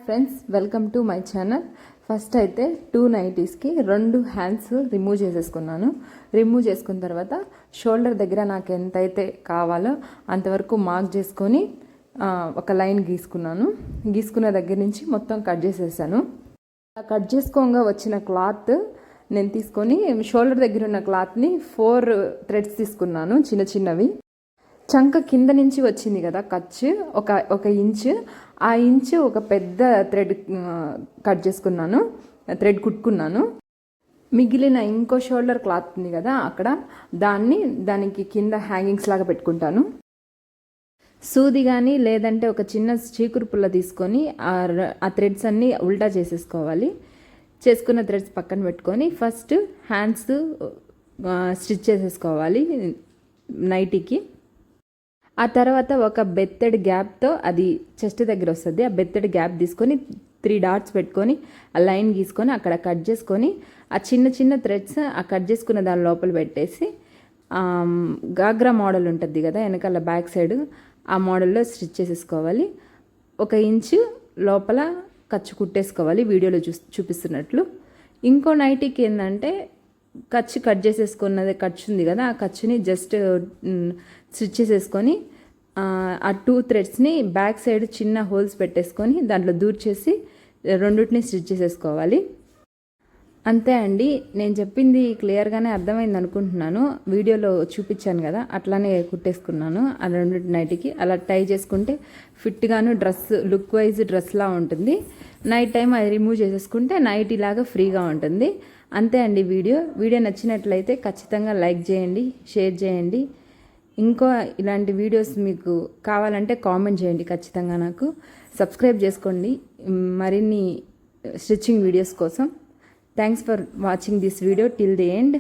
Friends, welcome to my channel. First అయితే 2 నైటీస్కి 2 hands remove చేసేసుకున్నాను. Remove చేసుకున్న తర్వాత షోల్డర్ దగ్గర నాకు ఎంతైతే కావాలో అంతవరకు మార్క్ చేసుకొని ఒక లైన్ గీసుకున్నాను. గీసుకున్న దగ్గర నుంచి మొత్తం కట్ చేసేసాను. కట్ చేసుకోగా వచ్చిన క్లాత్ నేను తీసుకొని షోల్డర్ దగ్గర ఉన్న క్లాత్ని 4 థ్రెడ్స్ తీసుకున్నాను, చిన్న చిన్నవి. చంక కింద నుంచి వచ్చింది కదా ఖర్చు, ఒక ఇంచు, ఆ ఇంచు ఒక పెద్ద థ్రెడ్ కట్ చేసుకున్నాను, థ్రెడ్ కుట్టుకున్నాను. మిగిలిన ఇంకో షోల్డర్ క్లాత్ ఉంది కదా అక్కడ, దానికి కింద హ్యాంగింగ్స్ లాగా పెట్టుకుంటాను. సూది కానీ లేదంటే ఒక చిన్న చీకురు పుల్ల తీసుకొని ఆ థ్రెడ్స్ అన్నీ ఉల్టా చేసేసుకోవాలి. చేసుకున్న థ్రెడ్స్ పక్కన పెట్టుకొని ఫస్ట్ హ్యాండ్స్ స్టిచ్ చేసేసుకోవాలి నైటీకి. ఆ తర్వాత ఒక బెత్తడి గ్యాప్తో, అది చెస్ట్ దగ్గర వస్తుంది, ఆ బెత్తడి గ్యాప్ తీసుకొని 3 డాట్స్ పెట్టుకొని ఆ లైన్ గీసుకొని అక్కడ కట్ చేసుకొని ఆ చిన్న చిన్న థ్రెడ్స్ ఆ కట్ చేసుకున్న దాని లోపల పెట్టేసి గాగ్రా మోడల్ ఉంటుంది కదా వెనకాల బ్యాక్ సైడ్, ఆ మోడల్లో స్టిచ్ చేసేసుకోవాలి. 1 ఇంచు లోపల ఖర్చు కుట్టేసుకోవాలి వీడియోలో చూపిస్తున్నట్లు. ఇంకో నైటీకి ఏంటంటే ఖర్చు కట్ చేసేసుకున్నది ఖర్చు ఉంది కదా, ఆ ఖర్చుని జస్ట్ స్టిచ్ చేసేసుకొని ఆ 2 థ్రెడ్స్ని బ్యాక్ సైడ్ చిన్న హోల్స్ పెట్టేసుకొని దాంట్లో దూర్చేసి రెండింటిని స్టిచ్ చేసేసుకోవాలి. అంతే అండి, నేను చెప్పింది క్లియర్గానే అర్థమైంది అనుకుంటున్నాను. వీడియోలో చూపించాను కదా అట్లానే కుట్టేసుకున్నాను ఆ 2 నైట్కి. అలా టై చేసుకుంటే ఫిట్గాను డ్రెస్ లుక్ వైజ్ డ్రెస్లా ఉంటుంది. నైట్ టైం అది రిమూవ్ చేసేసుకుంటే నైట్ ఇలాగా ఫ్రీగా ఉంటుంది. అంతే అండి. వీడియో నచ్చినట్లయితే ఖచ్చితంగా లైక్ చేయండి, షేర్ చేయండి. ఇంకో ఇలాంటి వీడియోస్ మీకు కావాలంటే కామెంట్ చేయండి. ఖచ్చితంగా నాకు సబ్స్క్రైబ్ చేసుకోండి మరిన్ని స్టిచ్చింగ్ వీడియోస్ కోసం. Thanks for watching this video till the end.